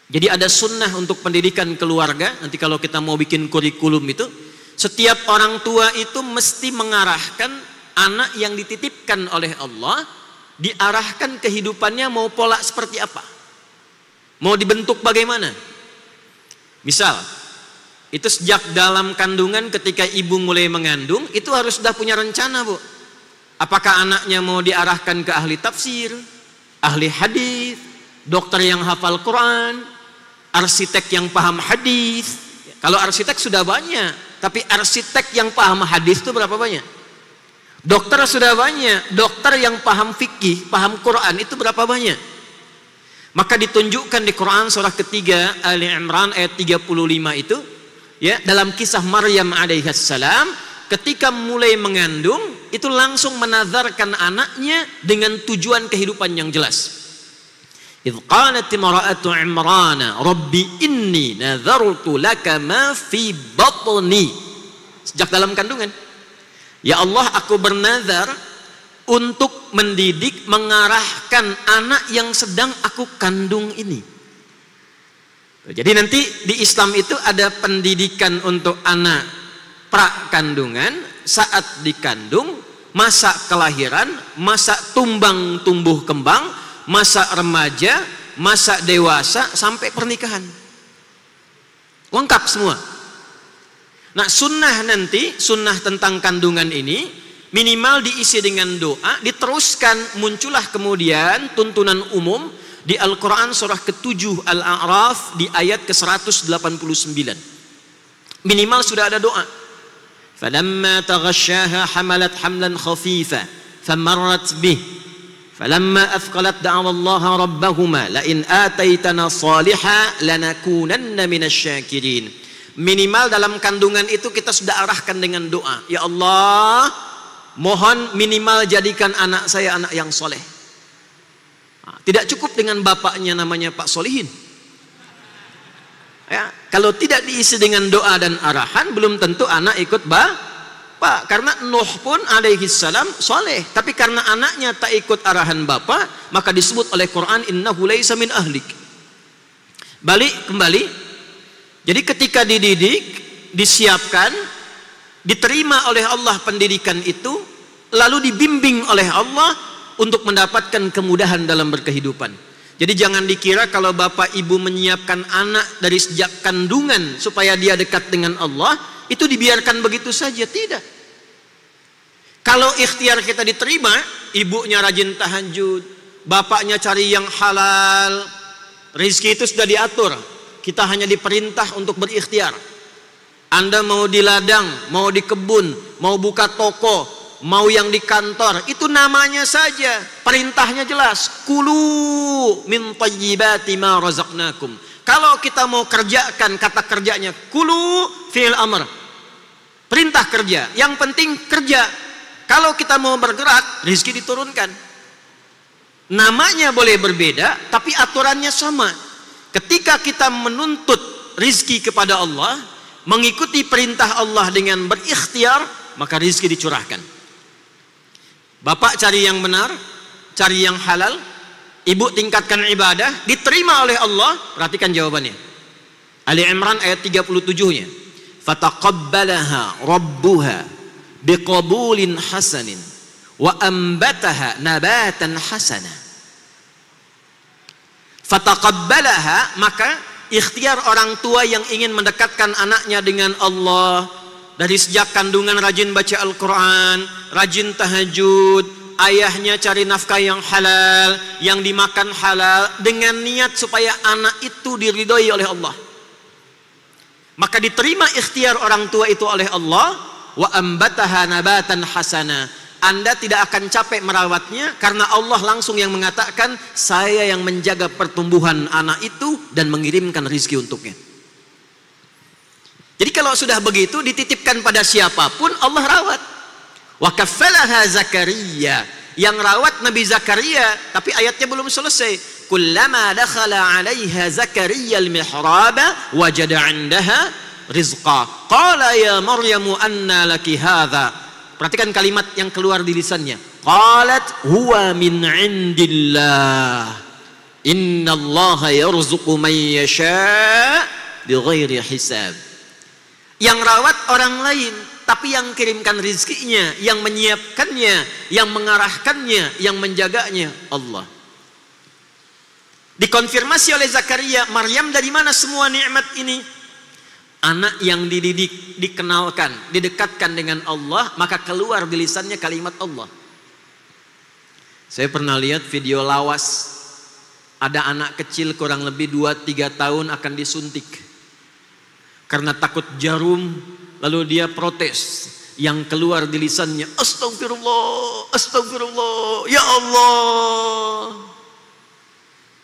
Jadi ada sunnah untuk pendidikan keluarga. Nanti kalau kita mau bikin kurikulum itu, setiap orang tua itu mesti mengarahkan anak yang dititipkan oleh Allah, diarahkan kehidupannya mau pola seperti apa, mau dibentuk bagaimana. Misal, itu sejak dalam kandungan ketika ibu mulai mengandung, itu harus sudah punya rencana, Bu. Apakah anaknya mau diarahkan ke ahli tafsir, ahli hadis, dokter yang hafal Quran, arsitek yang paham hadis. Kalau arsitek sudah banyak, tapi arsitek yang paham hadis itu berapa banyak? Dokter sudah banyak, dokter yang paham fikih, paham Quran itu berapa banyak? Maka ditunjukkan di Quran surah ketiga Ali Imran ayat 35 itu, ya, dalam kisah Maryam alaihissalam ketika mulai mengandung itu langsung menazarkan anaknya dengan tujuan kehidupan yang jelas. Idh qalat imra'atu Imran rabbi inni nazartu laka ma fi batni. Sejak dalam kandungan, ya Allah, aku bernazar untuk mendidik, mengarahkan anak yang sedang aku kandung ini. Jadi nanti di Islam itu ada pendidikan untuk anak prakandungan, saat dikandung, masa kelahiran, masa tumbang tumbuh kembang, masa remaja, masa dewasa, sampai pernikahan. Lengkap semua. Nah, sunnah nanti, sunnah tentang kandungan ini minimal diisi dengan doa, diteruskan muncullah kemudian tuntunan umum di Al-Quran surah ke-7 Al-A'raf di ayat ke-189. Minimal sudah ada doa. Falamma taghasyaha hamalat hamlan khafifa famarrat bih falamma athqalat da'awa Allah rabbahuma la in ataitana salihah lanakunanna minasyakirin. Minimal dalam kandungan itu kita sudah arahkan dengan doa. Ya Allah, mohon minimal jadikan anak saya anak yang soleh. Tidak cukup dengan bapaknya namanya Pak Solihin. Ya, kalau tidak diisi dengan doa dan arahan, belum tentu anak ikut bapak. Karena Nuh pun alaihi salam soleh, tapi karena anaknya tak ikut arahan bapak, maka disebut oleh Quran innahu laisa min ahlik. Balik kembali. Jadi ketika dididik, disiapkan, diterima oleh Allah pendidikan itu, lalu dibimbing oleh Allah untuk mendapatkan kemudahan dalam berkehidupan. Jadi jangan dikira kalau bapak ibu menyiapkan anak dari sejak kandungan supaya dia dekat dengan Allah, itu dibiarkan begitu saja. Tidak. Kalau ikhtiar kita diterima, ibunya rajin tahajud, bapaknya cari yang halal, rezeki itu sudah diatur. Kita hanya diperintah untuk berikhtiar. Anda mau di ladang, mau di kebun, mau buka toko, mau yang di kantor, itu namanya saja, perintahnya jelas, kulu min thayyibati ma razaqnakum. Kalau kita mau kerjakan, kata kerjanya kulu fi'il amr, perintah kerja, yang penting kerja. Kalau kita mau bergerak, rezeki diturunkan. Namanya boleh berbeda, tapi aturannya sama. Ketika kita menuntut rezeki kepada Allah, mengikuti perintah Allah dengan berikhtiar, maka rezeki dicurahkan. Bapak cari yang benar, cari yang halal, ibu tingkatkan ibadah, diterima oleh Allah. Perhatikan jawabannya. Ali Imran ayat 37-nya. Fataqabbalaha rabbuha biqabulin hasanin wa ambataha nabatan hasana. Fataqabbalaha, maka ikhtiar orang tua yang ingin mendekatkan anaknya dengan Allah, dari sejak kandungan rajin baca Al-Quran, rajin tahajud, ayahnya cari nafkah yang halal, yang dimakan halal, dengan niat supaya anak itu diridhoi oleh Allah. Maka diterima ikhtiar orang tua itu oleh Allah. Wa ambataha nabatan hasana. Anda tidak akan capek merawatnya, karena Allah langsung yang mengatakan, saya yang menjaga pertumbuhan anak itu dan mengirimkan rezeki untuknya. Jadi kalau sudah begitu, dititipkan pada siapapun, Allah rawat. Wa kaffalaha Zakaria, yang rawat Nabi Zakaria, tapi ayatnya belum selesai. Kullama dakhala 'alaiha Zakaria al-mihraba wajada 'indaha rizqa. Qala ya Maryamu anna laki hadza. Perhatikan kalimat yang keluar di lisannya. Qalat huwa min indillah. Innallaha yarzuqu man yasha' bighairi hisab. Yang rawat orang lain, tapi yang kirimkan rizkinya, yang menyiapkannya, yang mengarahkannya, yang menjaganya Allah. Dikonfirmasi oleh Zakaria, Maryam dari mana semua nikmat ini? Anak yang dididik, dikenalkan, didekatkan dengan Allah, maka keluar di lisannya kalimat Allah. Saya pernah lihat video lawas, ada anak kecil kurang lebih 2-3 tahun akan disuntik karena takut jarum, lalu dia protes. Yang keluar di lisannya, astagfirullah, astagfirullah, ya Allah.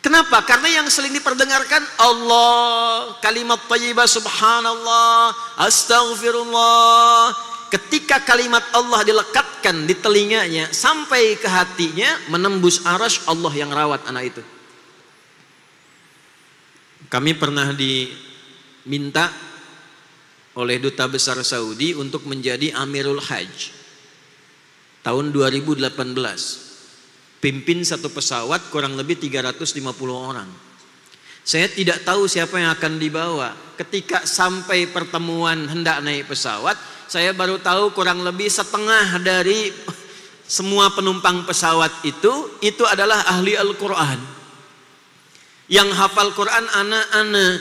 Kenapa? Karena yang sering diperdengarkan Allah, kalimat thayyibah, subhanallah, astaghfirullah. Ketika kalimat Allah dilekatkan di telinganya sampai ke hatinya, menembus arasy, Allah yang rawat anak itu. Kami pernah diminta oleh Duta Besar Saudi untuk menjadi Amirul Hajj tahun 2018. Pimpin satu pesawat kurang lebih 350 orang. Saya tidak tahu siapa yang akan dibawa. Ketika sampai pertemuan hendak naik pesawat, saya baru tahu kurang lebih setengah dari semua penumpang pesawat itu adalah ahli Al-Quran. Yang hafal Quran anak-anak,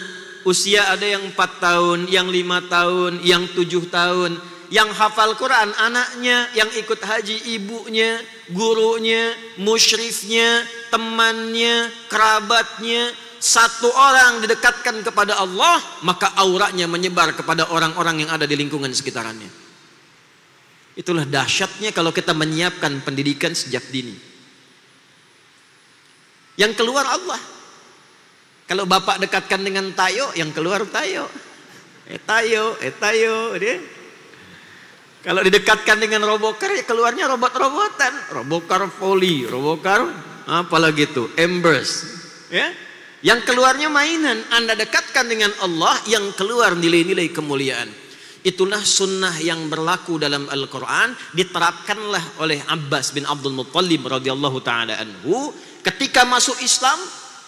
usia ada yang 4 tahun, yang 5 tahun, yang 7 tahun. Yang hafal Quran anaknya, yang ikut haji ibunya, gurunya, musyrifnya, temannya, kerabatnya. Satu orang didekatkan kepada Allah, maka auranya menyebar kepada orang-orang yang ada di lingkungan sekitarannya. Itulah dahsyatnya kalau kita menyiapkan pendidikan sejak dini. Yang keluar Allah. Kalau bapak dekatkan dengan tayo, yang keluar tayo. Tayo, dia. Kalau didekatkan dengan robokar, ya keluarnya robot-robotan. Robokar volley, robokar apalagi itu, embers. Ya? Yang keluarnya mainan. Anda dekatkan dengan Allah, yang keluar nilai-nilai kemuliaan. Itulah sunnah yang berlaku dalam Al-Quran. Diterapkanlah oleh Abbas bin Abdul Muttalib radhiyallahu ta'ala anhu. Ketika masuk Islam,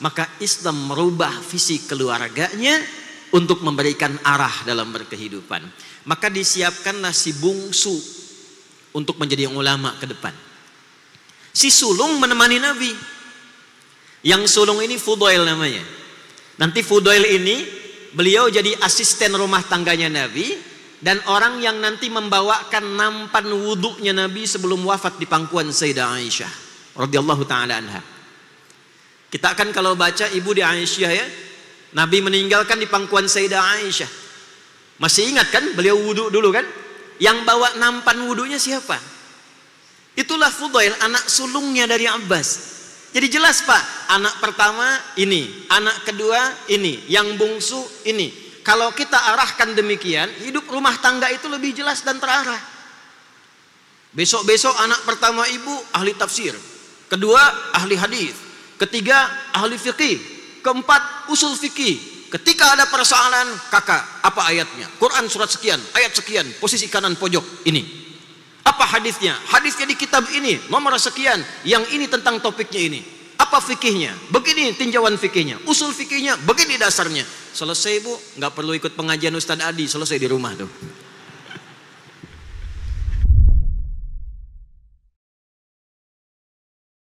maka Islam merubah visi keluarganya untuk memberikan arah dalam berkehidupan. Maka disiapkanlah si bungsu untuk menjadi ulama ke depan. Si sulung menemani Nabi. Yang sulung ini Fudail namanya. Nanti Fudail ini beliau jadi asisten rumah tangganya Nabi dan orang yang nanti membawakan nampan wudunya Nabi sebelum wafat di pangkuan Sayyidah Aisyah radhiyallahu taala anha. Kita akan kalau baca ibu di Aisyah ya, Nabi meninggalkan di pangkuan Sayyidah Aisyah. Masih ingat kan beliau wudhu dulu kan? Yang bawa nampan wudhunya siapa? Itulah Fudail, anak sulungnya dari Abbas. Jadi jelas Pak, anak pertama ini, anak kedua ini, yang bungsu ini. Kalau kita arahkan demikian, hidup rumah tangga itu lebih jelas dan terarah. Besok-besok anak pertama ibu ahli tafsir, kedua ahli hadis, ketiga ahli fikih, keempat usul fikih. Ketika ada persoalan, kakak, apa ayatnya? Quran surat sekian, ayat sekian, posisi kanan pojok ini. Apa hadisnya? Hadisnya di kitab ini, nomor sekian. Yang ini tentang topiknya ini. Apa fikihnya? Begini tinjauan fikihnya. Usul fikihnya, begini dasarnya. Selesai bu, nggak perlu ikut pengajian Ustadz Adi, selesai di rumah tuh.